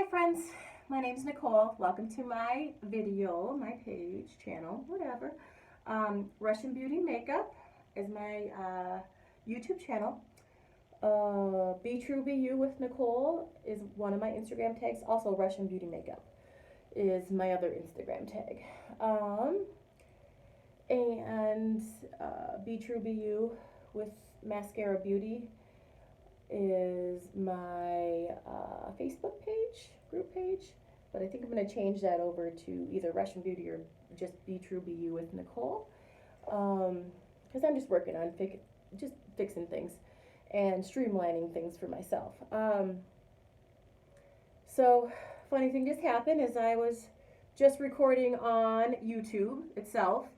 Hi friends, my name is Nicole. Welcome to my video, my page, channel, whatever. Russian Beauty Makeup is my YouTube channel. Be True Be You with Nicole is one of my Instagram tags. Also Russian Beauty Makeup is my other Instagram tag. And Be True Be You with Maskcara Beauty is my Facebook page, group page, but I think I'm going to change that over to either Russian Beauty or just Be True Be You with Nicole, because I'm just working on just fixing things and streamlining things for myself. So funny thing just happened is I was just recording on YouTube itself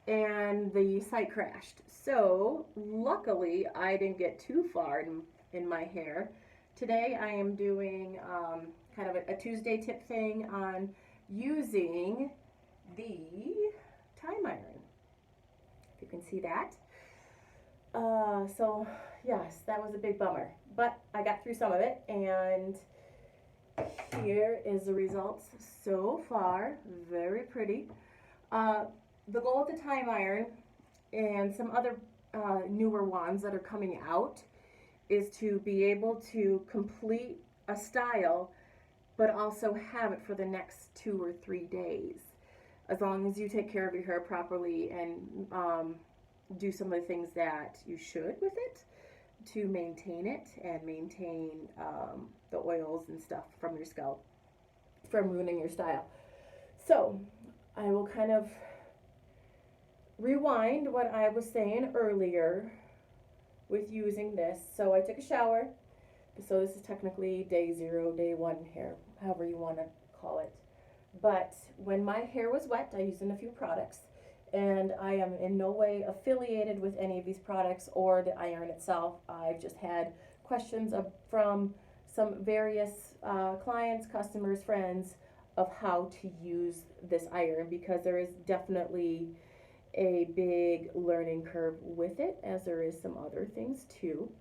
and the site crashed. So luckily I didn't get too far in my hair. Today I am doing kind of a Tuesday tip thing on using the Tyme Iron. If you can see that. So yes, that was a big bummer, but I got through some of it, and here is the results so far. Very pretty. The goal with the Tyme Iron and some other newer ones that are coming out is to be able to complete a style but also have it for the next 2 or 3 days, as long as you take care of your hair properly and do some of the things that you should with it to maintain it and maintain the oils and stuff from your scalp from ruining your style. So I will kind of rewind what I was saying earlier with using this. So I took a shower. So this is technically day 0, day 1 hair, however you want to call it. But when my hair was wet, I used in a few products, and I am in no way affiliated with any of these products or the iron itself. I've just had questions from some various clients, customers, friends of how to use this iron, because there is definitely a big learning curve with it, as there is some other things too.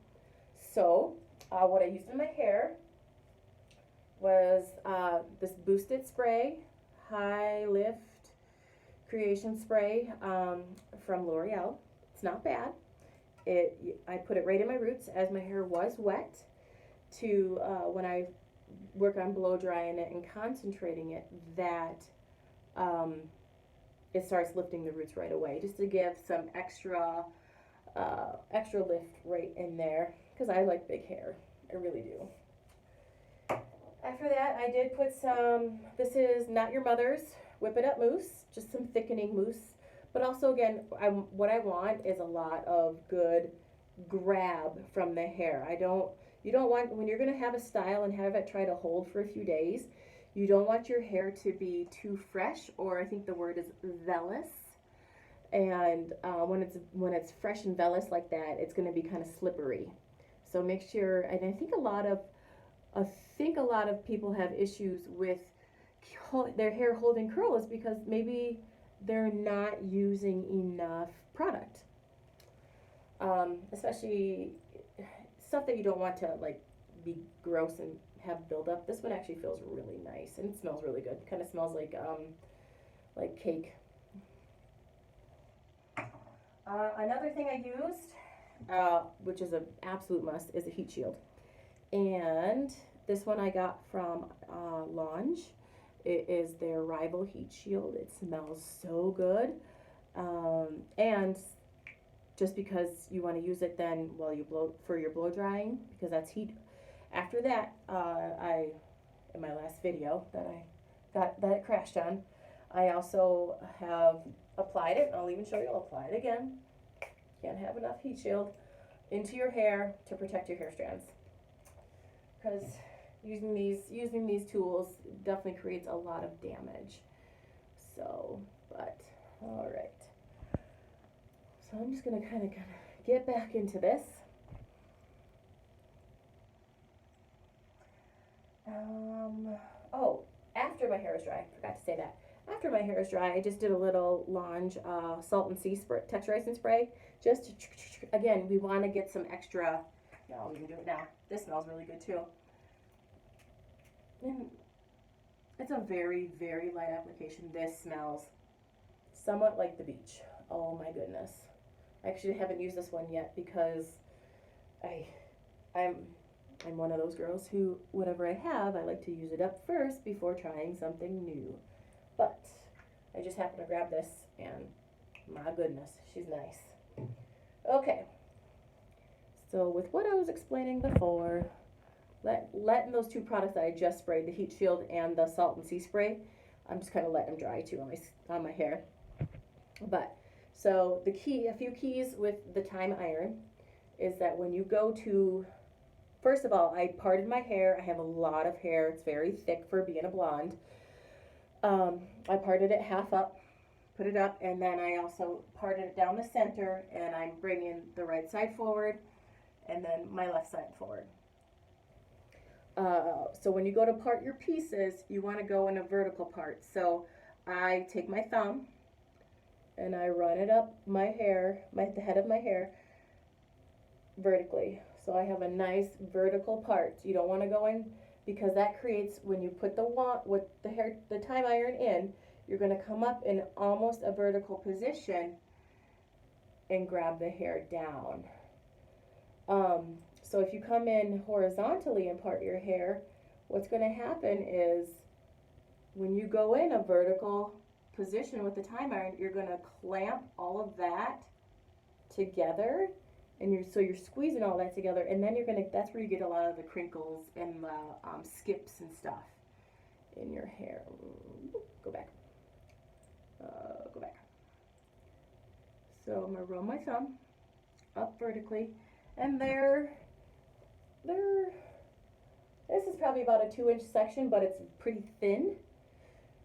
So what I used in my hair was this boosted spray, high lift creation spray from L'Oreal. It's not bad. I put it right in my roots as my hair was wet, to when I work on blow drying it and concentrating it, that it starts lifting the roots right away, just to give some extra lift right in there, because I like big hair. I really do. After that, I did put some, this is Not Your Mother's Whip It Up Mousse, just some thickening mousse. But also, again, what I want is a lot of good grab from the hair. You don't want, when you're going to have a style and have it try to hold for a few days, you don't want your hair to be too fresh, or I think the word is vellus. And when it's fresh and vellus like that, it's going to be kind of slippery. So make sure, and I think a lot of people have issues with their hair holding curl is because maybe they're not using enough product. Especially stuff that you don't want to like be gross and have buildup. This one actually feels really nice, and it smells really good. Kind of smells like cake. Another thing I used, which is an absolute must, is a heat shield. And this one I got from Launch. It is their Rival Heat Shield. It smells so good. And just because you want to use it then while you for your blow drying, because that's heat. After that, in my last video that it crashed on, I also have applied it. I'll even show you. I'll apply it again. Can't have enough heat shield into your hair to protect your hair strands, because using these tools definitely creates a lot of damage. So, but all right. So I'm just gonna kind of get back into this. Oh, after my hair is dry, forgot to say that. After my hair is dry, I just did a little Launch Salt and Sea spray, texturizing spray. Just to, again, we want to get some extra. No, we can do it now. This smells really good too. And it's a very, very light application. This smells somewhat like the beach. Oh my goodness. I actually haven't used this one yet because I, I'm, I'm one of those girls who, whatever I have, I like to use it up first before trying something new. But I just happened to grab this, and my goodness, she's nice. Okay. So with what I was explaining before, letting those two products that I just sprayed, the Heat Shield and the Salt and Sea Spray, I'm just kind of letting them dry too on my hair. But so a few keys with the Tyme Iron is that when you go to, first of all, I parted my hair. I have a lot of hair. It's very thick for being a blonde. I parted it half up, put it up, and then I also parted it down the center, and I'm bringing the right side forward and then my left side forward. So when you go to part your pieces, you want to go in a vertical part. So I take my thumb and I run it up my hair, the head of my hair, vertically. So I have a nice vertical part. You don't want to go in, because that creates, when you put the Tyme Iron in, you're going to come up in almost a vertical position and grab the hair down. So if you come in horizontally and part your hair, what's going to happen is when you go in a vertical position with the Tyme Iron, you're going to clamp all of that together, and you're squeezing all that together, and then that's where you get a lot of the crinkles and the skips and stuff in your hair. Go back. Go back. So I'm going to roll my thumb up vertically, and this is probably about a 2-inch section, but it's pretty thin.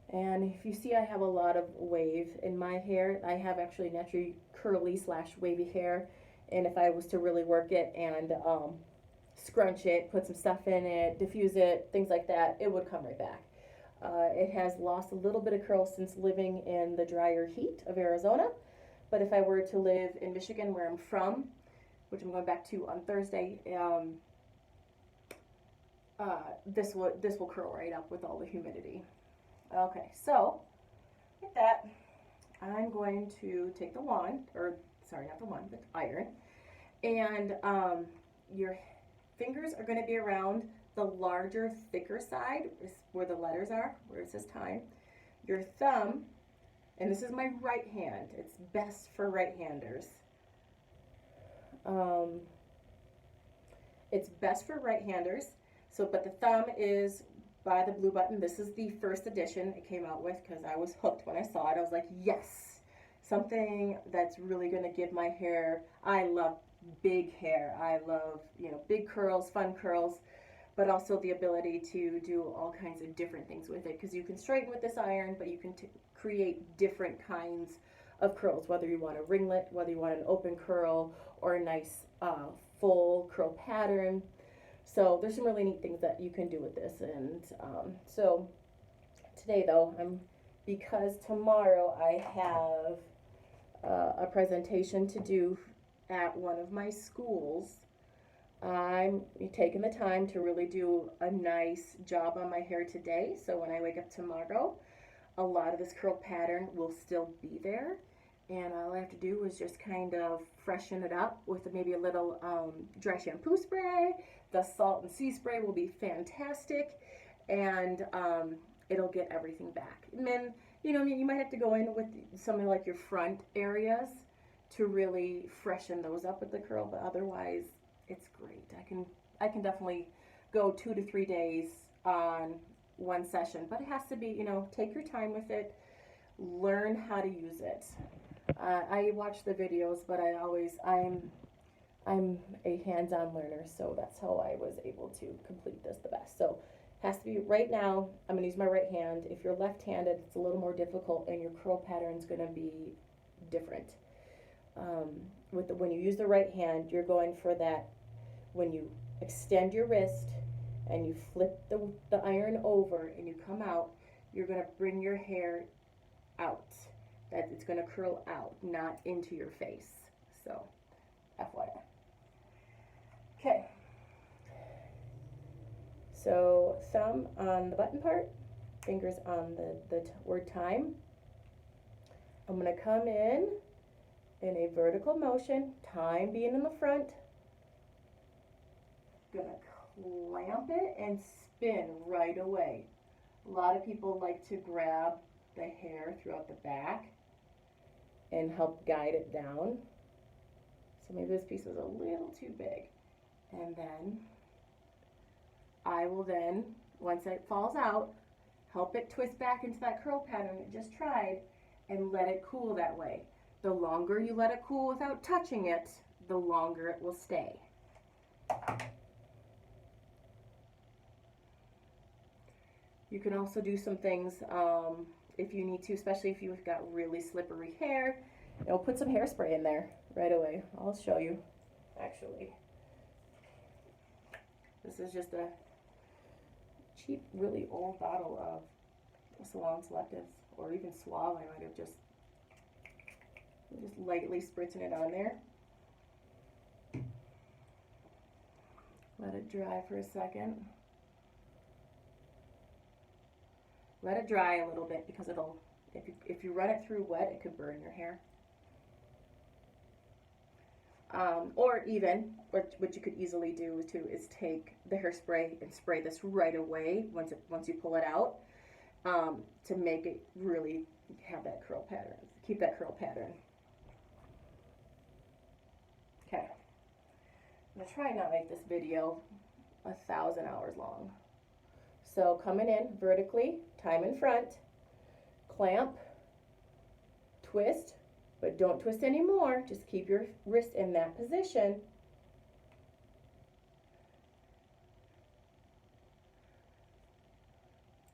And if you see, I have a lot of wave in my hair. I have actually naturally curly / wavy hair, and if I was to really work it and scrunch it, put some stuff in it, diffuse it, things like that, it would come right back. It has lost a little bit of curl since living in the drier heat of Arizona, but if I were to live in Michigan, where I'm from, which I'm going back to on Thursday, this will curl right up with all the humidity. Okay, so with that, I'm going to take the wand, or sorry, not the wand, but the iron, and your fingers are going to be around the larger, thicker side, is where the letters are, where it says Tyme. Your thumb, and this is my right hand, it's best for right-handers. It's best for right-handers, but the thumb is by the blue button. This is the first edition it came out with, because I was hooked when I saw it. I was like, yes, something that's really going to give my hair. I love big hair. I love, big curls, fun curls, but also the ability to do all kinds of different things with it, because you can straighten with this iron, but you can create different kinds of curls, whether you want a ringlet, whether you want an open curl, or a nice full curl pattern. So there's some really neat things that you can do with this. And so today, though, because tomorrow I have a presentation to do at one of my schools, I'm taking the time to really do a nice job on my hair today. So when I wake up tomorrow, a lot of this curl pattern will still be there. And all I have to do is just kind of freshen it up with maybe a little dry shampoo spray. The Salt and Sea Spray will be fantastic, and it'll get everything back. And then, you might have to go in with something like your front areas to really freshen those up with the curl, but otherwise, it's great. I can definitely go 2 to 3 days on one session, but it has to be, take your time with it, learn how to use it. I watch the videos, but I'm a hands-on learner, so that's how I was able to complete this the best. So it has to be right now. I'm going to use my right hand. If you're left-handed, it's a little more difficult, and your curl pattern's going to be different. When you use the right hand, you're going for that. When you extend your wrist and you flip the iron over and you come out, you're going to bring your hair out. That it's going to curl out, not into your face. So, FYI. Okay. So thumb on the button part, fingers on the word Tyme. I'm going to come in a vertical motion, Tyme being in the front. Going to clamp it and spin right away. A lot of people like to grab the hair throughout the back and help guide it down. So maybe this piece was a little too big. And then I will then, once it falls out, help it twist back into that curl pattern it just tried and let it cool that way. The longer you let it cool without touching it, the longer it will stay. You can also do some things if you need to, especially if you've got really slippery hair. Put some hairspray in there right away. I'll show you, actually. This is just a cheap, really old bottle of Salon Selectives, or even Suave. I might have just lightly spritzing it on there. Let it dry for a second. Let it dry a little bit because it'll, if you run it through wet, it could burn your hair. Or even, what you could easily do too is take the hairspray and spray this right away once you pull it out, to make it really have that curl pattern, keep that curl pattern. Okay, I'm gonna try not make this video 1,000 hours long. So coming in vertically, Tyme in front, clamp, twist, but don't twist anymore. Just keep your wrist in that position.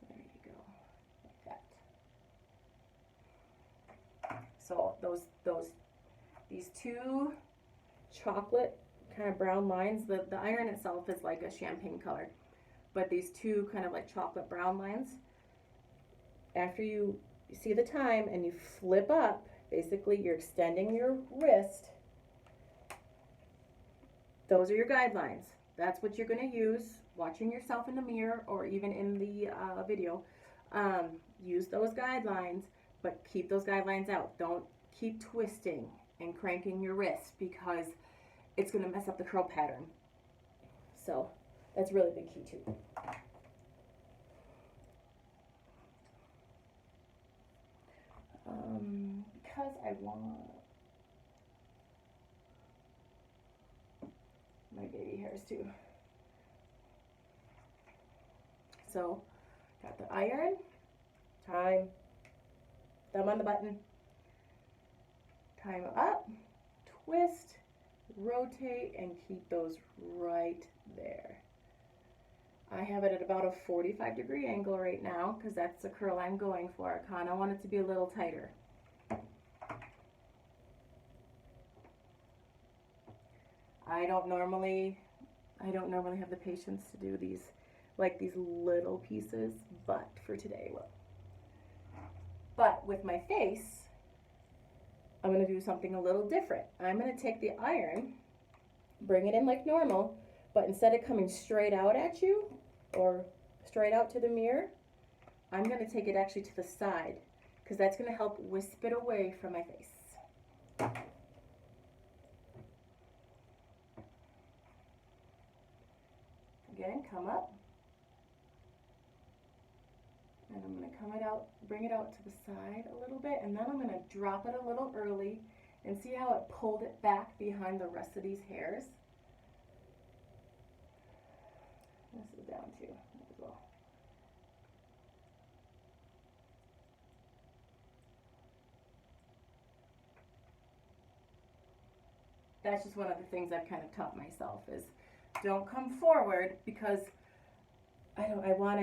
There you go, like that. So these two chocolate kind of brown lines, the iron itself is like a champagne color, but these two kind of like chocolate brown lines, after you see the Tyme and you flip up, basically you're extending your wrist. Those are your guidelines. That's what you're going to use watching yourself in the mirror or even in the video. Use those guidelines, but keep those guidelines out. Don't keep twisting and cranking your wrist because it's going to mess up the curl pattern. So that's really big key too. Because I want my baby hairs too. So, got the iron, Tyme, thumb on the button, Tyme up, twist, rotate, and keep those right there. I have it at about a 45-degree angle right now because that's the curl I'm going for. I kind of want it to be a little tighter. I don't normally have the patience to do these little pieces, but for today I will. But with my face, I'm going to do something a little different. I'm going to take the iron, bring it in like normal, but instead of coming straight out at you or straight out to the mirror, I'm going to take it actually to the side because that's going to help wisp it away from my face. Again, come up. And I'm going to bring it out to the side a little bit, and then I'm going to drop it a little early and see how it pulled it back behind the rest of these hairs. This is down too as well. That's just one of the things I've kind of taught myself is don't come forward because I want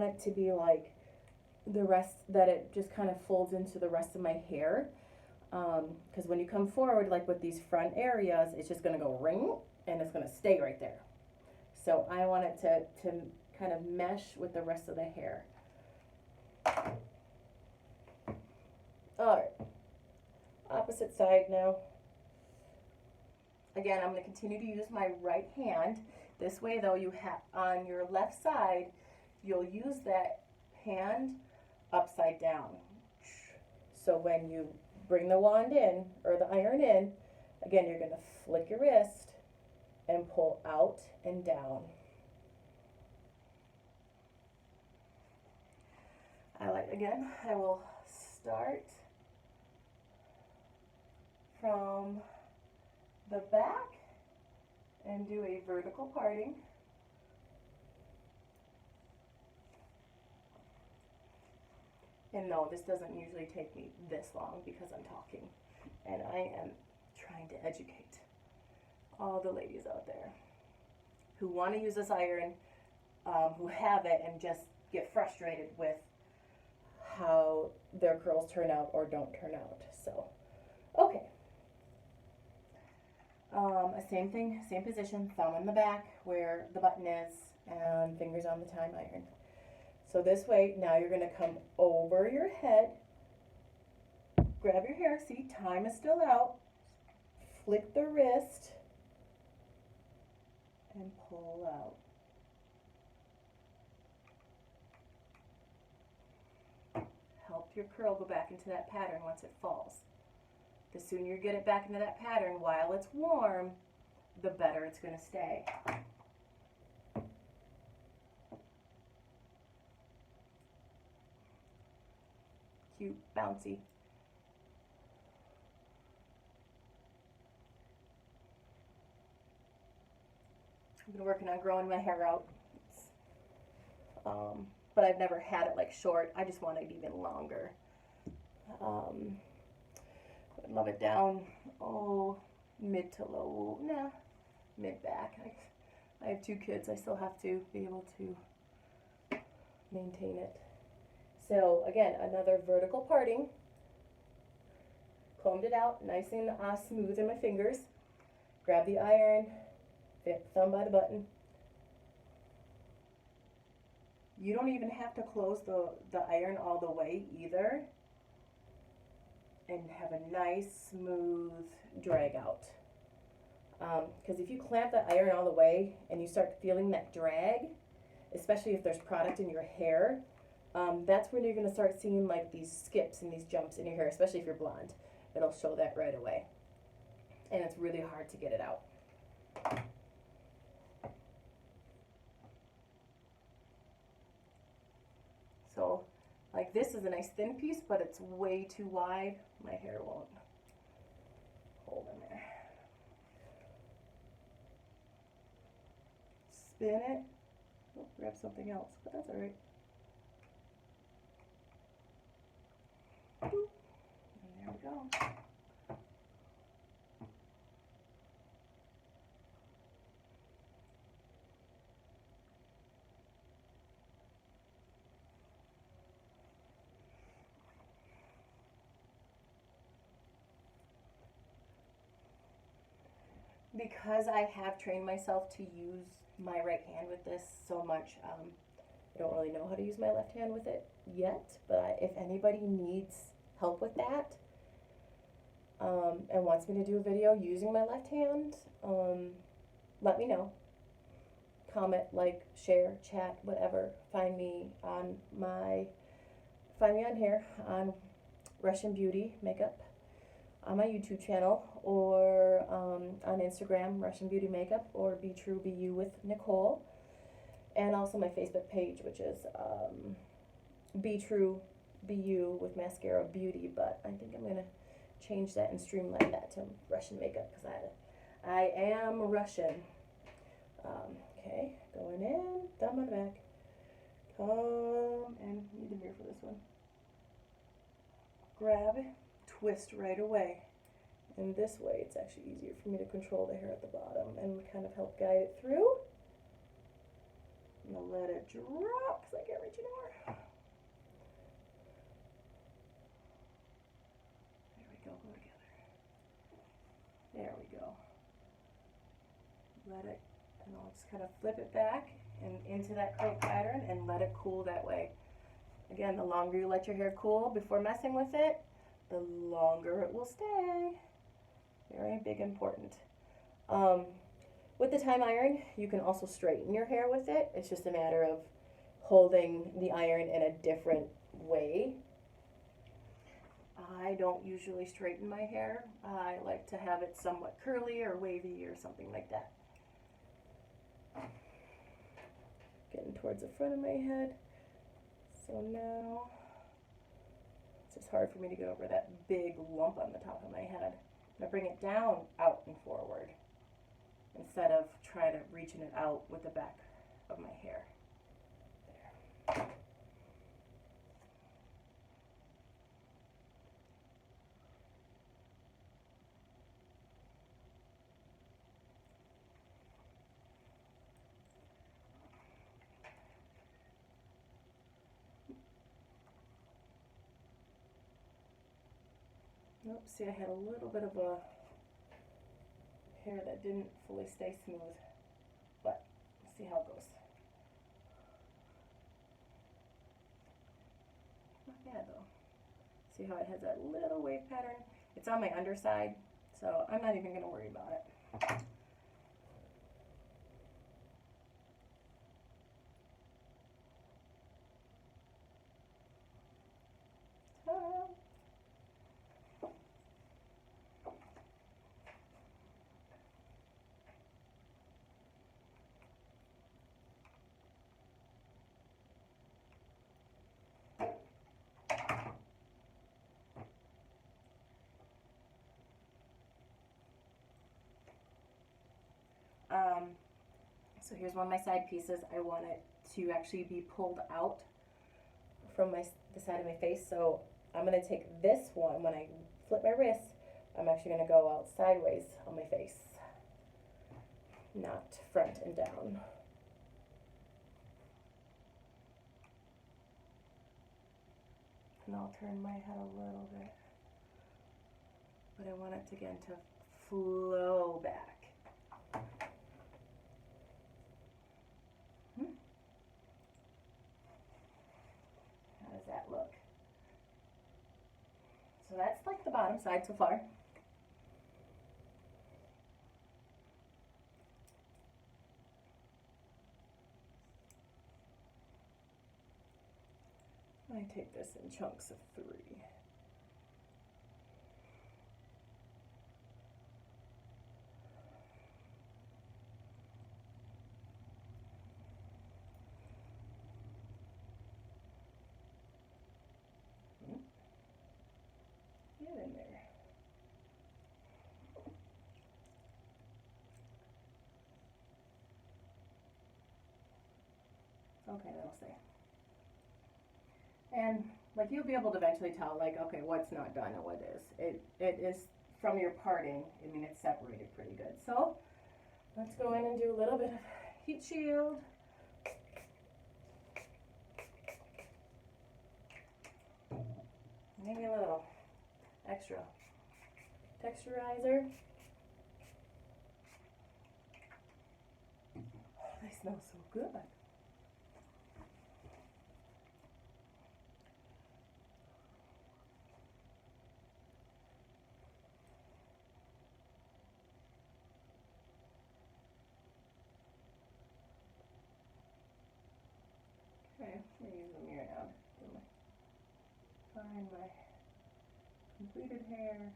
it to be like the rest, that it just kind of folds into the rest of my hair. Because when you come forward, like with these front areas, it's just going to go ring and it's going to stay right there. So I want it to kind of mesh with the rest of the hair. All right, opposite side now. Again, I'm going to continue to use my right hand This way though, you have on your left side, you'll use that hand upside down. So when you bring the wand in, or the iron in, again, you're gonna flick your wrist and pull out and down. I will start from the back and do a vertical parting. And no, this doesn't usually take me this long because I'm talking and I am trying to educate all the ladies out there who want to use this iron, who have it and just get frustrated with how their curls turn out or don't turn out. So, okay. Same thing, same position, thumb in the back where the button is and fingers on the Tyme Iron. So this way, now you're gonna come over your head, grab your hair, see, Tyme is still out, flick the wrist, and pull out. Help your curl go back into that pattern once it falls. The sooner you get it back into that pattern while it's warm, the better it's gonna stay. Cute, bouncy. I've been working on growing my hair out, but I've never had it like short. I just want it even longer. I'd love it down, mid to low, mid back. I have 2 kids. I still have to be able to maintain it. So again, another vertical parting. Combed it out, nice and smooth in my fingers. Grab the iron, thumb by the button. You don't even have to close the iron all the way either, and have a nice smooth drag out. Because if you clamp the iron all the way and you start feeling that drag, especially if there's product in your hair, that's when you're going to start seeing like these skips and these jumps in your hair, especially if you're blonde. It'll show that right away. And it's really hard to get it out. So, like this is a nice thin piece, but it's way too wide. My hair won't hold in there. Spin it. Oh, grab something else, but that's all right. And there we go. Because I have trained myself to use my right hand with this so much, I don't really know how to use my left hand with it yet, but if anybody needs help with that, and wants me to do a video using my left hand, let me know. Comment, like, share, chat, whatever. Find me on here on Russian Beauty Makeup on my YouTube channel, or on Instagram, Russian Beauty Makeup, or Be True Be You with Nicole, and also my Facebook page, which is Be True Be You with Maskcara Beauty, but I think I'm going to change that and streamline that to Russian Makeup, because I am Russian. Okay, going in, thumb on the back, come, and need the mirror for this one. Grab, twist right away. And this way, it's actually easier for me to control the hair at the bottom and kind of help guide it through. I'm gonna let it drop because I can't reach anymore. There we go, go together. There we go. Let it, and I'll just kind of flip it back and into that curl pattern and let it cool that way. Again, the longer you let your hair cool before messing with it, the longer it will stay. Very big important. With the Tyme Iron, you can also straighten your hair with it. It's just a matter of holding the iron in a different way. I don't usually straighten my hair. I like to have it somewhat curly or wavy or something like that. Getting towards the front of my head. So now, it's just hard for me to get over that big lump on the top of my head. I'm gonna bring it down, out, and forward, instead of try to reaching it out with the back of my hair. There. Nope, see, I had a little bit of a hair that didn't fully stay smooth, but let's see how it goes. Not bad though. See how it has that little wave pattern? It's on my underside, so I'm not even going to worry about it. So here's one of my side pieces. I want it to actually be pulled out from the side of my face. So I'm going to take this one, when I flip my wrist, I'm actually going to go out sideways on my face, not front and down. And I'll turn my head a little bit, but I want it again to flow back. How does that look? So that's like the bottom side so far. I take this in chunks of 3. Get in there. Okay, that'll stay. And like you'll be able to eventually tell, like, okay, what's not done and what is. It is from your parting. I mean, it's separated pretty good. So let's go in and do a little bit of heat shield. Maybe a little extra texturizer. Oh, they smell so good. Okay, I'm gonna use the mirror now to find my completed hair.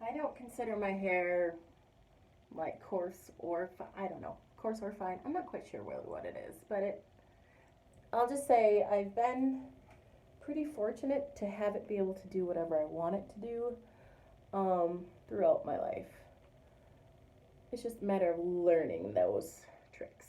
I don't consider my hair like coarse or I don't know, coarse or fine. I'm not quite sure really what it is, but I'll just say I've been pretty fortunate to have it be able to do whatever I want it to do throughout my life. It's just a matter of learning those tricks.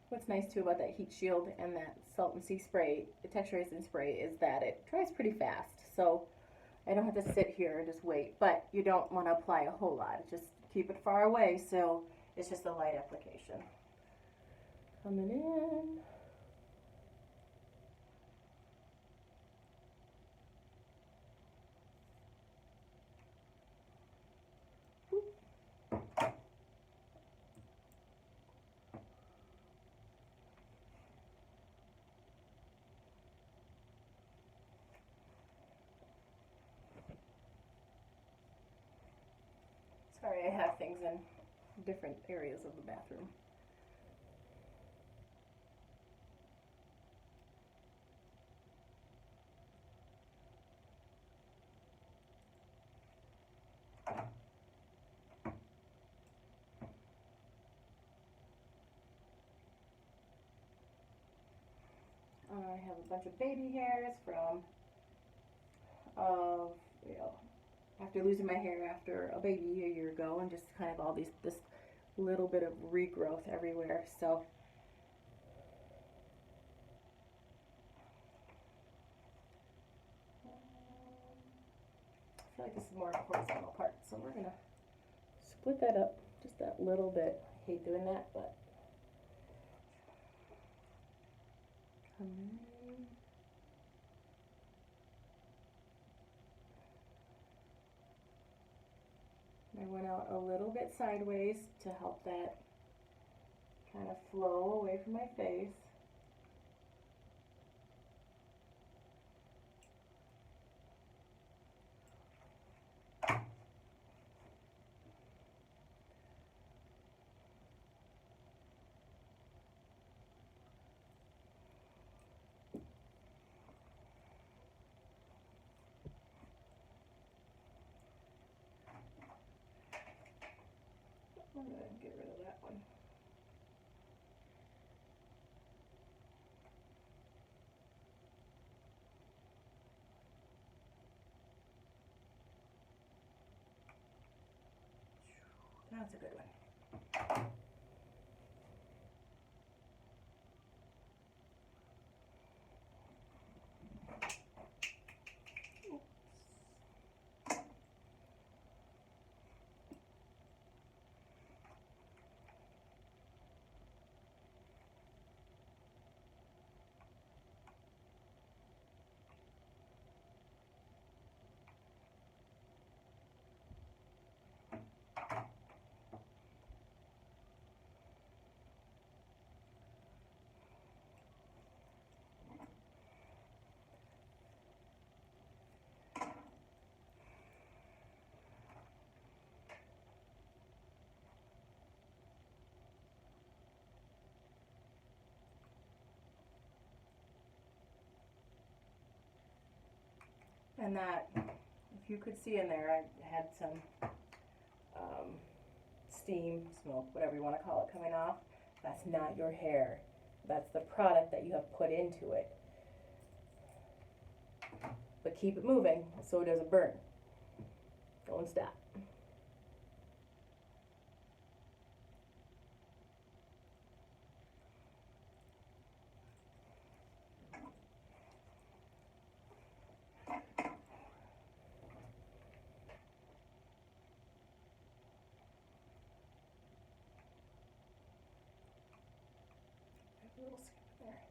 what's nice too about that heat shield and that salt and sea spray, the texturizing spray, is that it dries pretty fast. So I don't have to sit here and just wait, but you don't want to apply a whole lot. Just keep it far away so it's just a light application. Coming in. Sorry, I have things in different areas of the bathroom. I have a bunch of baby hairs from, you know, after losing my hair after a baby a year ago, and just kind of all this little bit of regrowth everywhere. So I feel like this is more horizontal part, so we're gonna split that up just that little bit. I hate doing that, but come in. I went out a little bit sideways to help that kind of flow away from my face. I'm going to get rid of that one. That's a good one. And that, if you could see in there, I had some steam, smoke, whatever you want to call it, coming off. That's not your hair. That's the product that you have put into it. But keep it moving so it doesn't burn. Don't stop. A little skip there.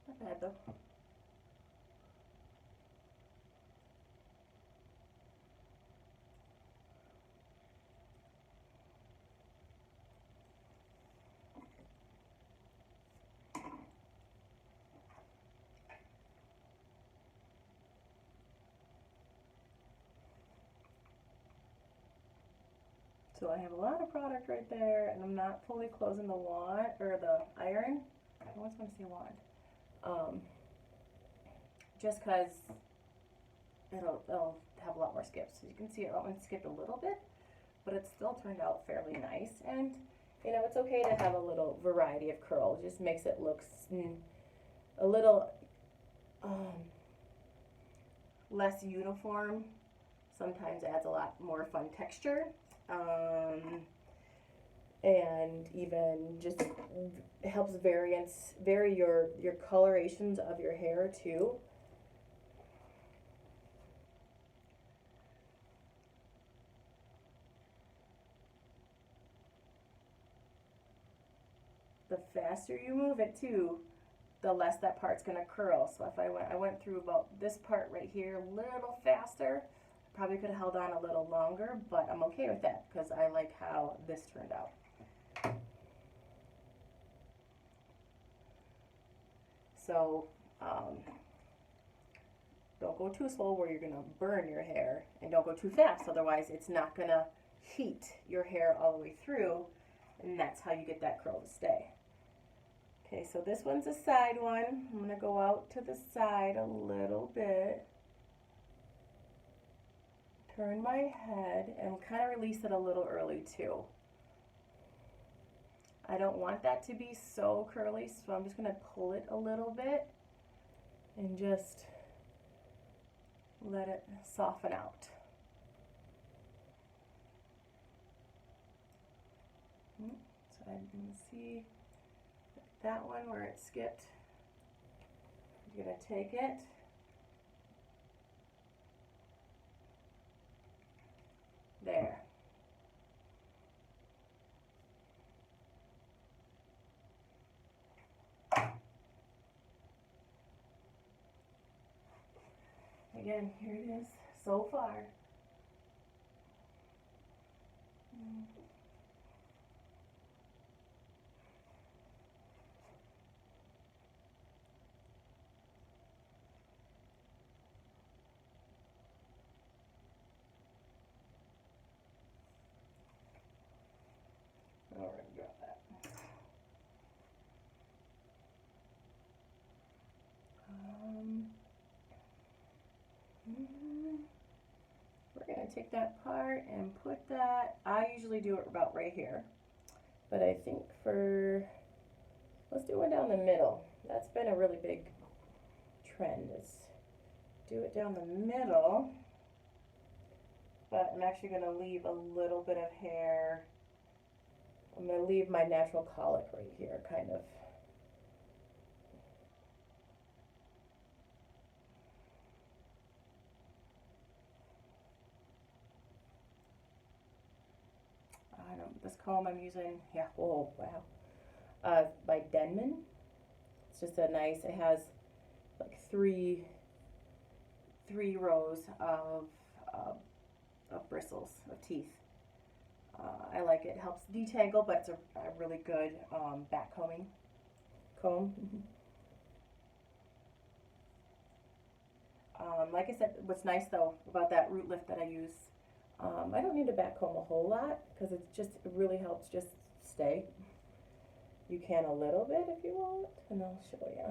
Not bad though. So I have a lot of product right there, and I'm not fully closing the wand or the iron. I always want to say wand. Just because it'll have a lot more skips. So you can see it only skipped a little bit, but it still turned out fairly nice. And you know, it's okay to have a little variety of curls. It just makes it look a little less uniform. Sometimes adds a lot more fun texture. and even just helps vary your colorations of your hair too. The faster you move it too, the less that part's gonna curl. So if I went through about this part right here a little faster, probably could have held on a little longer, but I'm okay with that because I like how this turned out. So don't go too slow where you're gonna burn your hair, and don't go too fast, otherwise it's not gonna heat your hair all the way through, and that's how you get that curl to stay. Okay, so this one's a side one. I'm gonna go out to the side a little bit, turn my head, and kind of release it a little early too. I don't want that to be so curly, so I'm just gonna pull it a little bit and just let it soften out. So I'm gonna see that one where it skipped. You're gonna take it, there. Again, here it is so far. All right, drop that. We're gonna take that part and put that, I usually do it about right here, but I think let's do one down the middle. That's been a really big trend, is do it down the middle, but I'm actually gonna leave a little bit of hair. I'm gonna leave my natural colic right here, kind of. I don't, this comb I'm using, yeah, oh, wow. By Denman. It's just a nice, it has like three rows of bristles, of teeth. I like it. It helps detangle, but it's a really good back combing comb. Like I said, what's nice though about that root lift that I use, I don't need to back comb a whole lot because it really helps just stay. You can a little bit if you want, and I'll show you.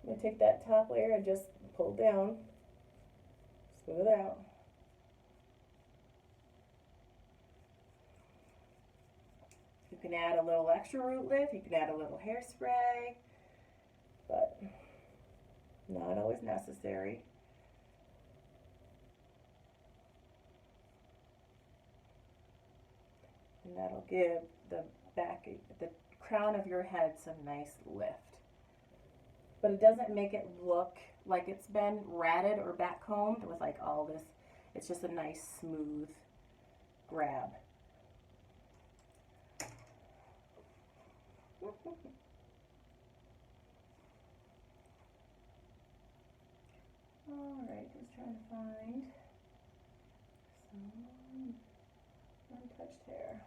I'm going to take that top layer and just pull down, smooth out. You can add a little extra root lift, you can add a little hairspray, but not always necessary. And that'll give the crown of your head some nice lift. But it doesn't make it look like it's been ratted or back combed with like all this. It's just a nice smooth grab. Alright, just trying to find some untouched hair.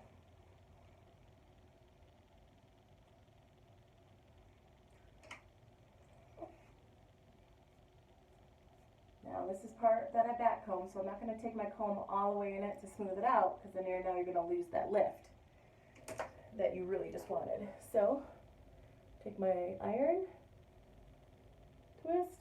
Now this is part that I back comb, so I'm not going to take my comb all the way in it to smooth it out, because then you're going to lose that lift that you really just wanted. So take my iron, twist,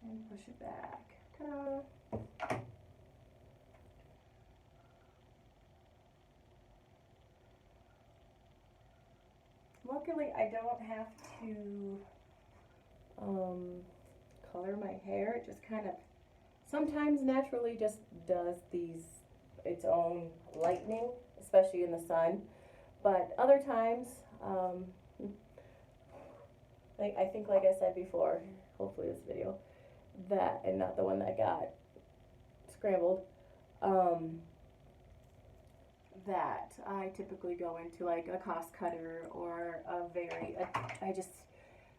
and push it back. Ta-da! Luckily, I don't have to color my hair. It just kind of sometimes naturally just does its own lightening, especially in the sun. But other times, I think like I said before, hopefully this video, that, and not the one that got scrambled, that I typically go into like a cost cutter or I just,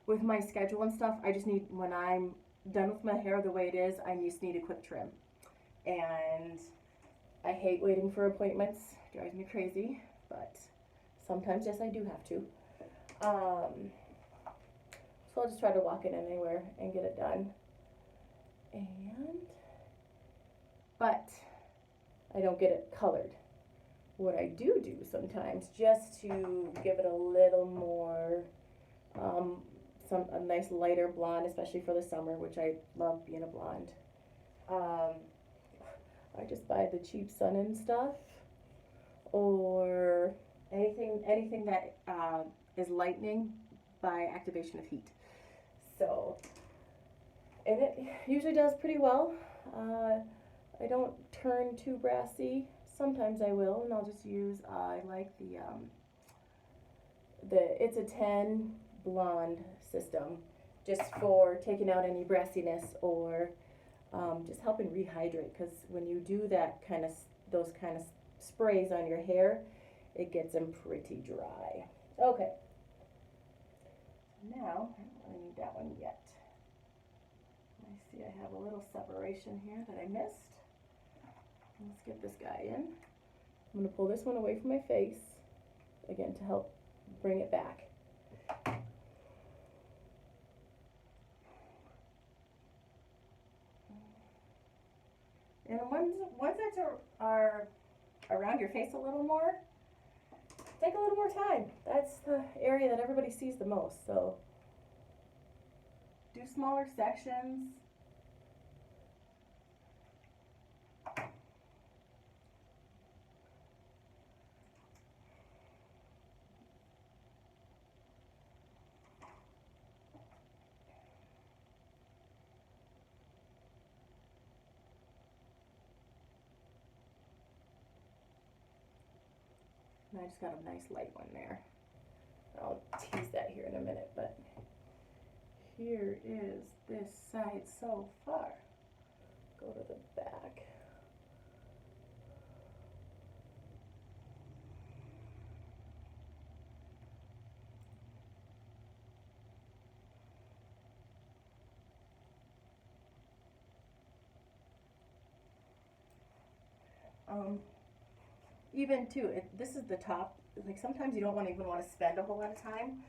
with my schedule and stuff, I just need, when I'm done with my hair the way it is, I just need a quick trim. And I hate waiting for appointments, it drives me crazy, but sometimes, yes, I do have to. So I'll just try to walk in anywhere and get it done. But I don't get it colored. What I do sometimes, just to give it a little more, a nice lighter blonde, especially for the summer, which I love being a blonde. I just buy the cheap Sun stuff, or anything that is lightening by activation of heat. So, and it usually does pretty well. I don't turn too brassy. Sometimes I will, and I'll just use, I like it's a 10 blonde system, just for taking out any brassiness or just helping rehydrate, because when you do those kind of sprays on your hair, it gets them pretty dry. Okay. Now, I don't really need that one yet. I see I have a little separation here that I missed. Let's get this guy in. I'm going to pull this one away from my face, again, to help bring it back. And ones that are around your face a little more, take a little more time. That's the area that everybody sees the most, so do smaller sections. And I just got a nice light one there. I'll tease that here in a minute, but here is this side so far. Go to the back. Even too, this is the top, like sometimes you don't even want to spend a whole lot of time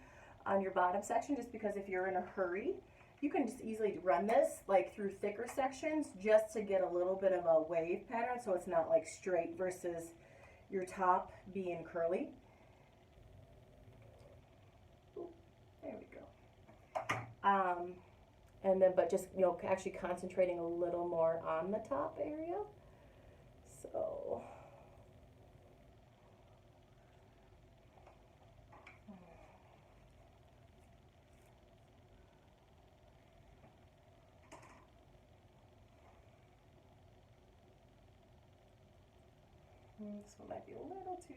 on your bottom section, just because if you're in a hurry, you can just easily run this like through thicker sections just to get a little bit of a wave pattern, so it's not like straight versus your top being curly. Ooh, there we go. And then, but just, actually concentrating a little more on the top area. So. This one might be a little too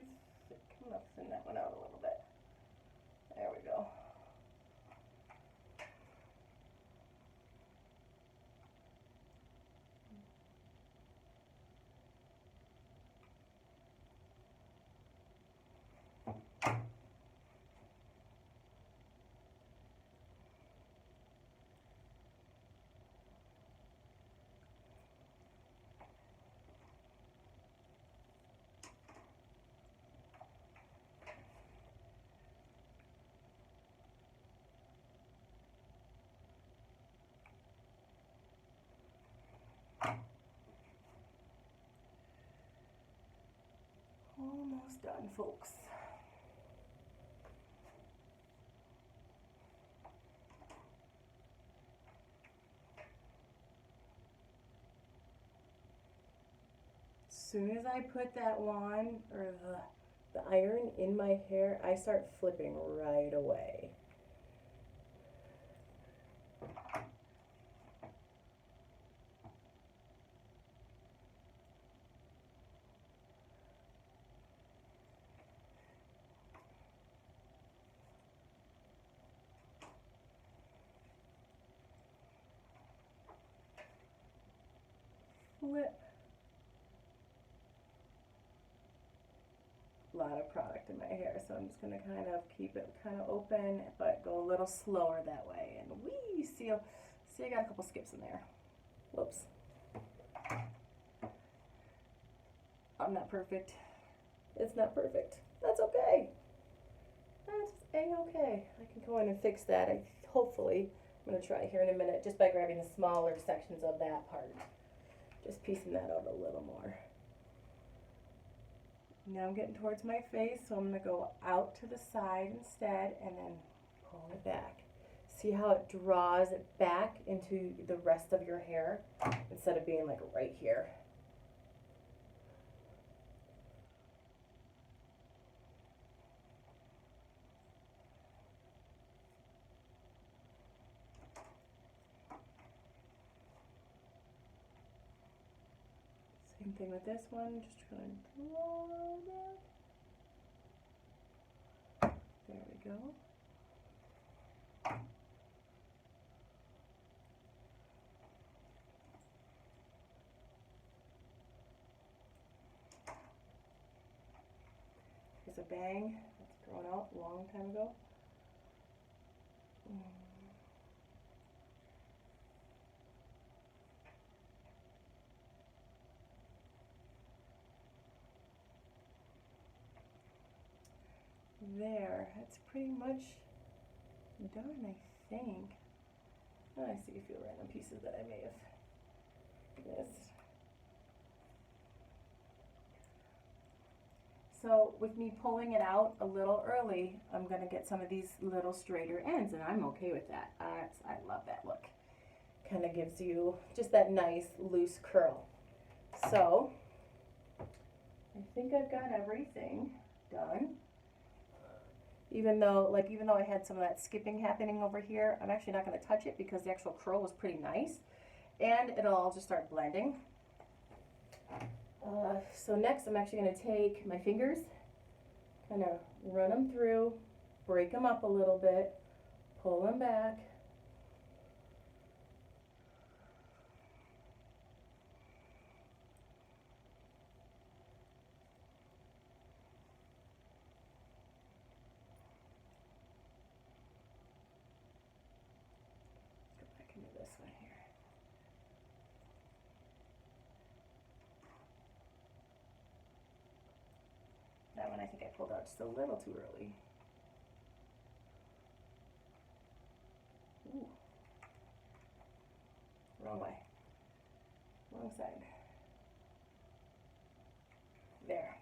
thick. I'm going to thin that one out a little bit. There we go. Almost done, folks. As soon as I put that wand or the iron in my hair, I start flipping right away. flip. A lot of product in my hair, so I'm just gonna kind of keep it kind of open, but go a little slower that way. And wee, see, I got a couple skips in there. Whoops. I'm not perfect. It's not perfect. That's okay. That's a-okay. I can go in and fix that. Hopefully, I'm gonna try here in a minute, just by grabbing the smaller sections of that part. Just piecing that out a little more. Now I'm getting towards my face, so I'm gonna go out to the side instead and then pull it back. See how it draws it back into the rest of your hair instead of being like right here. Same thing with this one, just trying to draw that. There we go. Here's a bang that's grown out a long time ago. There, that's pretty much done, I think. Oh, I see a few random pieces that I may have missed. So with me pulling it out a little early, I'm gonna get some of these little straighter ends, and I'm okay with that. I love that look. Kind of gives you just that nice loose curl. So I think I've got everything done. Even though I had some of that skipping happening over here, I'm actually not going to touch it because the actual curl was pretty nice, and it'll all just start blending. So next I'm actually going to take my fingers, kind of run them through, break them up a little bit, pull them back. This one here. That one I think I pulled out just a little too early. Ooh. Wrong way. Wrong side. There.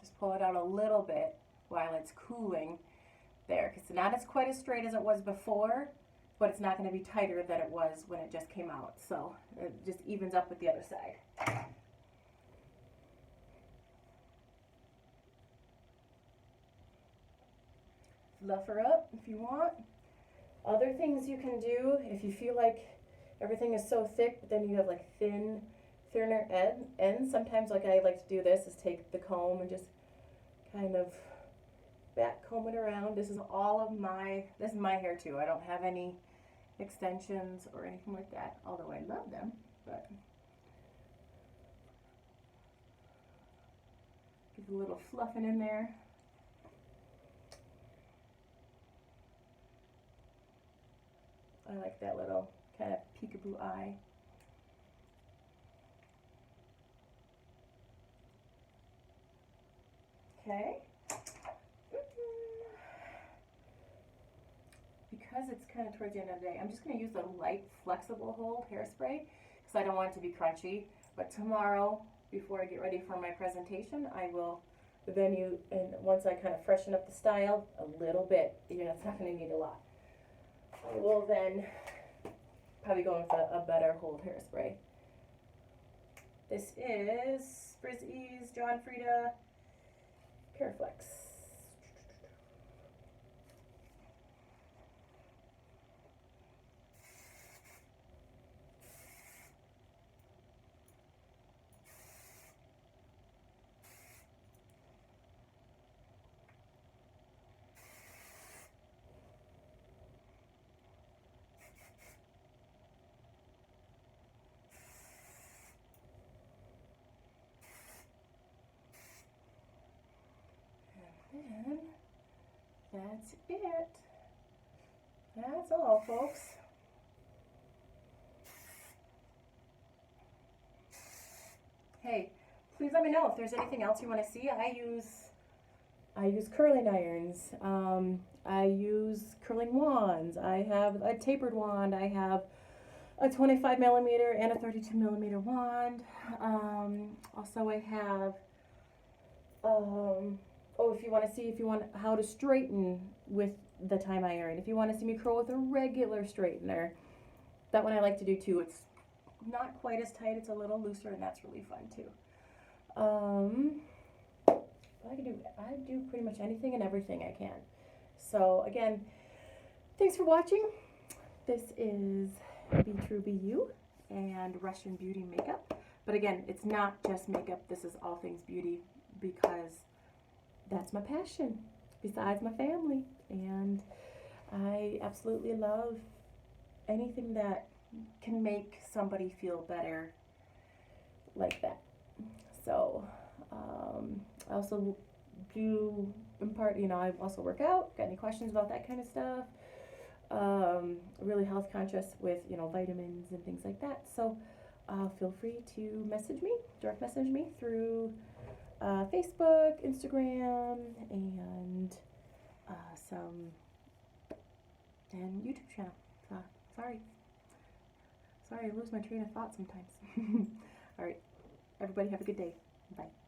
Just pull it out a little bit while it's cooling. There, because it's not quite as straight as it was before, but it's not going to be tighter than it was when it just came out. So it just evens up with the other side. Fluff her up if you want. Other things you can do if you feel like everything is so thick, but then you have like thinner ends. Sometimes like I like to do this is take the comb and just kind of back comb it around. This is my hair too. I don't have any extensions or anything like that, although I love them, but give a little fluffing in there. I like that little kind of peekaboo eye. Okay. Because it's kind of towards the end of the day, I'm just going to use the light flexible hold hairspray because I don't want it to be crunchy. But tomorrow, before I get ready for my presentation, I will then and once I kind of freshen up the style a little bit, it's not going to need a lot. I will then probably go with a better hold hairspray. This is Frizz Ease John Frieda Careflex. And that's it. That's all, folks. Hey, please let me know if there's anything else you want to see. I use curling irons. I use curling wands. I have a tapered wand. I have a 25 millimeter and a 32 millimeter wand. Also, I have. Oh, if you want to see how to straighten with the Tyme Iron. If you want to see me curl with a regular straightener, that one I like to do too. It's not quite as tight. It's a little looser, and that's really fun too. I do pretty much anything and everything I can. So again, thanks for watching. This is Be True Be You and Russian Beauty Makeup. But again, it's not just makeup. This is all things beauty because that's my passion besides my family. And I absolutely love anything that can make somebody feel better like that. So I also do impart, I also work out. Got any questions about that kind of stuff? Really health conscious with, vitamins and things like that. So feel free to direct message me through Facebook, Instagram, and YouTube channel. Sorry, I lose my train of thought sometimes. All right, everybody have a good day. Bye.